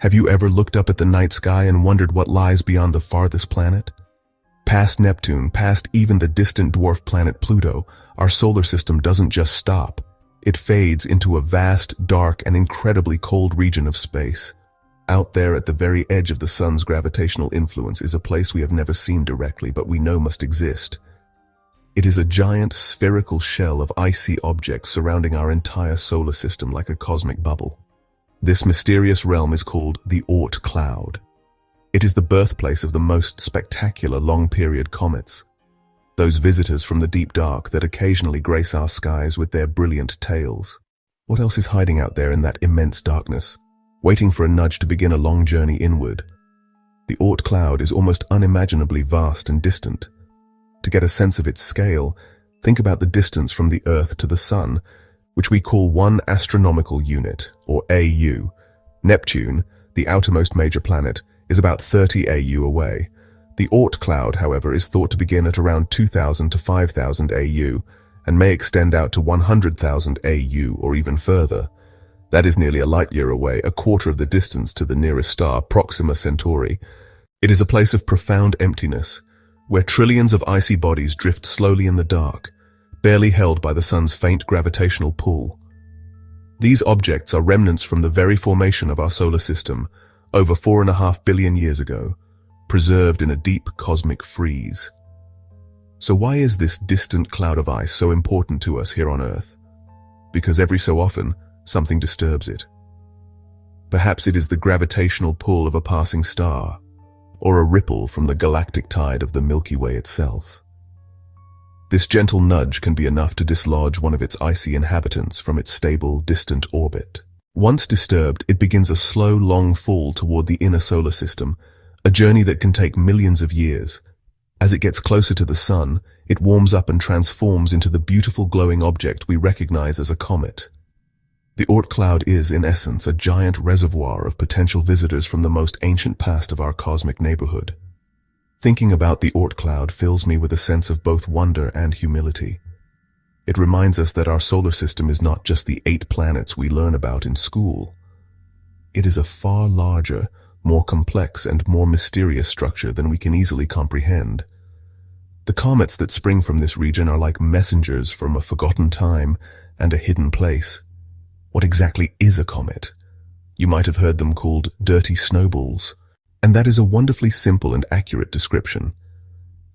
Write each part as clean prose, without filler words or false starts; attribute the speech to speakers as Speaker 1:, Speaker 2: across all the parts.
Speaker 1: Have you ever looked up at the night sky and wondered what lies beyond the farthest planet? Past Neptune, past even the distant dwarf planet Pluto, our solar system doesn't just stop. It fades into a vast, dark, and incredibly cold region of space. Out there at the very edge of the sun's gravitational influence is a place we have never seen directly, but we know must exist. It is a giant spherical shell of icy objects surrounding our entire solar system like a cosmic bubble. This mysterious realm is called the Oort cloud. It is the birthplace of the most spectacular long-period comets, those visitors from the deep dark that occasionally grace our skies with their brilliant tails. What else is hiding out there in that immense darkness, waiting for a nudge to begin a long journey inward? The Oort cloud is almost unimaginably vast and distant. To get a sense of its scale, think about the distance from the Earth to the Sun, which we call 1 astronomical unit, or AU. Neptune, the outermost major planet, is about 30 AU away. The Oort cloud, however, is thought to begin at around 2,000 to 5,000 AU, and may extend out to 100,000 AU or even further. That is nearly a light year away, a quarter of the distance to the nearest star, Proxima Centauri. It is a place of profound emptiness, where trillions of icy bodies drift slowly in the dark, barely held by the sun's faint gravitational pull. These objects are remnants from the very formation of our solar system, over 4.5 billion years ago, preserved in a deep cosmic freeze. So why is this distant cloud of ice so important to us here on Earth? Because every so often, something disturbs it. Perhaps it is the gravitational pull of a passing star, or a ripple from the galactic tide of the Milky Way itself. This gentle nudge can be enough to dislodge one of its icy inhabitants from its stable, distant orbit. Once disturbed, it begins a slow, long fall toward the inner solar system, a journey that can take millions of years. As it gets closer to the sun, it warms up and transforms into the beautiful glowing object we recognize as a comet. The Oort cloud is, in essence, a giant reservoir of potential visitors from the most ancient past of our cosmic neighborhood. Thinking about the Oort cloud fills me with a sense of both wonder and humility. It reminds us that our solar system is not just the 8 planets we learn about in school. It is a far larger, more complex, and more mysterious structure than we can easily comprehend. The comets that spring from this region are like messengers from a forgotten time and a hidden place. What exactly is a comet? You might have heard them called dirty snowballs, and that is a wonderfully simple and accurate description.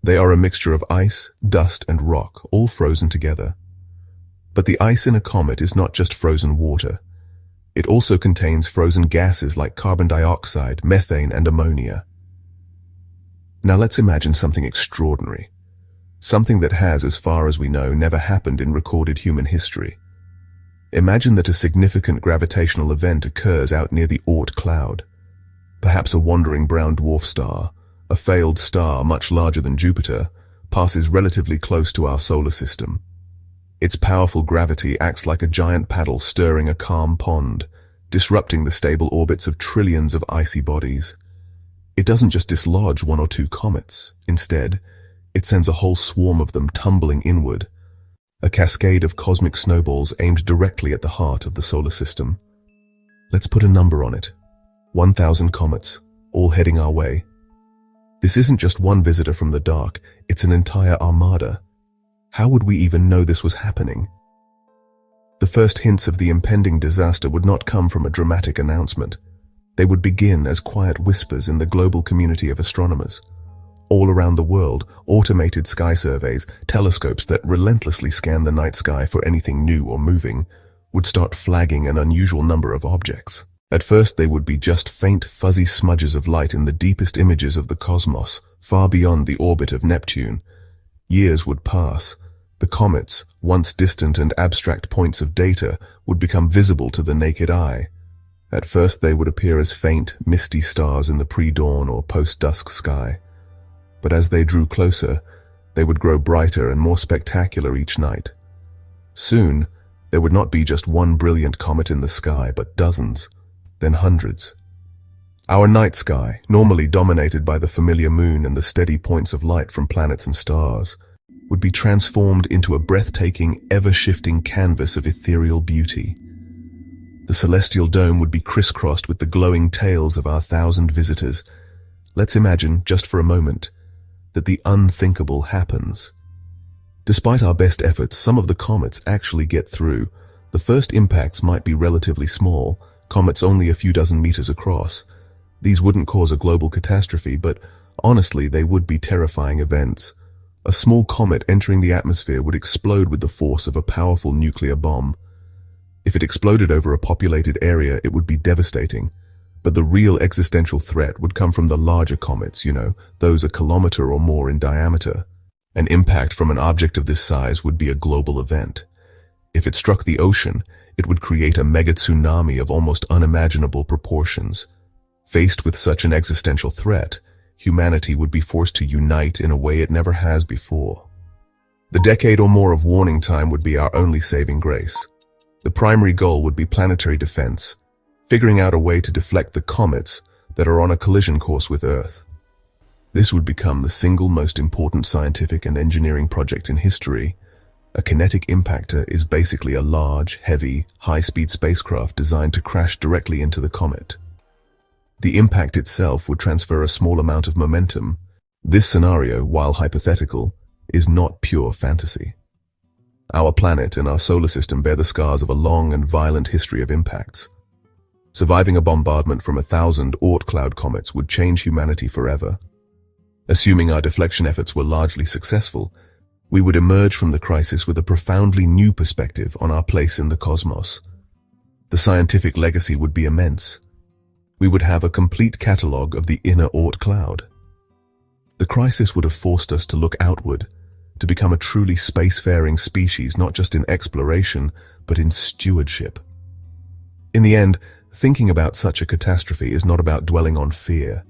Speaker 1: They are a mixture of ice, dust, and rock, all frozen together. But the ice in a comet is not just frozen water. It also contains frozen gases like carbon dioxide, methane, and ammonia. Now let's imagine something extraordinary. Something that has, as far as we know, never happened in recorded human history. Imagine that a significant gravitational event occurs out near the Oort cloud. Perhaps a wandering brown dwarf star, a failed star much larger than Jupiter, passes relatively close to our solar system. Its powerful gravity acts like a giant paddle stirring a calm pond, disrupting the stable orbits of trillions of icy bodies. It doesn't just dislodge 1 or 2 comets. Instead, it sends a whole swarm of them tumbling inward, a cascade of cosmic snowballs aimed directly at the heart of the solar system. Let's put a number on it. 1,000 comets, all heading our way. This isn't just one visitor from the dark, it's an entire armada. How would we even know this was happening? The first hints of the impending disaster would not come from a dramatic announcement. They would begin as quiet whispers in the global community of astronomers. All around the world, automated sky surveys, telescopes that relentlessly scan the night sky for anything new or moving, would start flagging an unusual number of objects. At first, they would be just faint, fuzzy smudges of light in the deepest images of the cosmos, far beyond the orbit of Neptune. Years would pass. The comets, once distant and abstract points of data, would become visible to the naked eye. At first, they would appear as faint, misty stars in the pre-dawn or post-dusk sky. But as they drew closer, they would grow brighter and more spectacular each night. Soon, there would not be just one brilliant comet in the sky, but dozens, then hundreds. Our night sky, normally dominated by the familiar moon and the steady points of light from planets and stars, would be transformed into a breathtaking, ever-shifting canvas of ethereal beauty. The celestial dome would be crisscrossed with the glowing tails of our 1,000 visitors. Let's imagine, just for a moment, that the unthinkable happens. Despite our best efforts, some of the comets actually get through. The first impacts might be relatively small, comets only a few dozen meters across. These wouldn't cause a global catastrophe, but honestly, they would be terrifying events. A small comet entering the atmosphere would explode with the force of a powerful nuclear bomb. If it exploded over a populated area, it would be devastating. But the real existential threat would come from the larger comets, those a kilometer or more in diameter. An impact from an object of this size would be a global event. If it struck the ocean, it would create a mega tsunami of almost unimaginable proportions. Faced with such an existential threat, humanity would be forced to unite in a way it never has before. The decade or more of warning time would be our only saving grace. The primary goal would be planetary defense, figuring out a way to deflect the comets that are on a collision course with Earth. This would become the single most important scientific and engineering project in history. A kinetic impactor is basically a large, heavy, high-speed spacecraft designed to crash directly into the comet. The impact itself would transfer a small amount of momentum. This scenario, while hypothetical, is not pure fantasy. Our planet and our solar system bear the scars of a long and violent history of impacts. Surviving a bombardment from 1,000 Oort cloud comets would change humanity forever. Assuming our deflection efforts were largely successful, we would emerge from the crisis with a profoundly new perspective on our place in the cosmos. The scientific legacy would be immense. We would have a complete catalogue of the inner Oort cloud. The crisis would have forced us to look outward, to become a truly spacefaring species, not just in exploration, but in stewardship. In the end, thinking about such a catastrophe is not about dwelling on fear.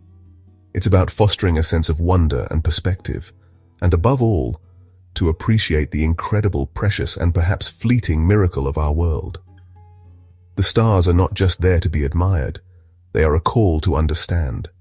Speaker 1: It's about fostering a sense of wonder and perspective, and above all, to appreciate the incredible, precious, and perhaps fleeting miracle of our world. The stars are not just there to be admired, they are a call to understand.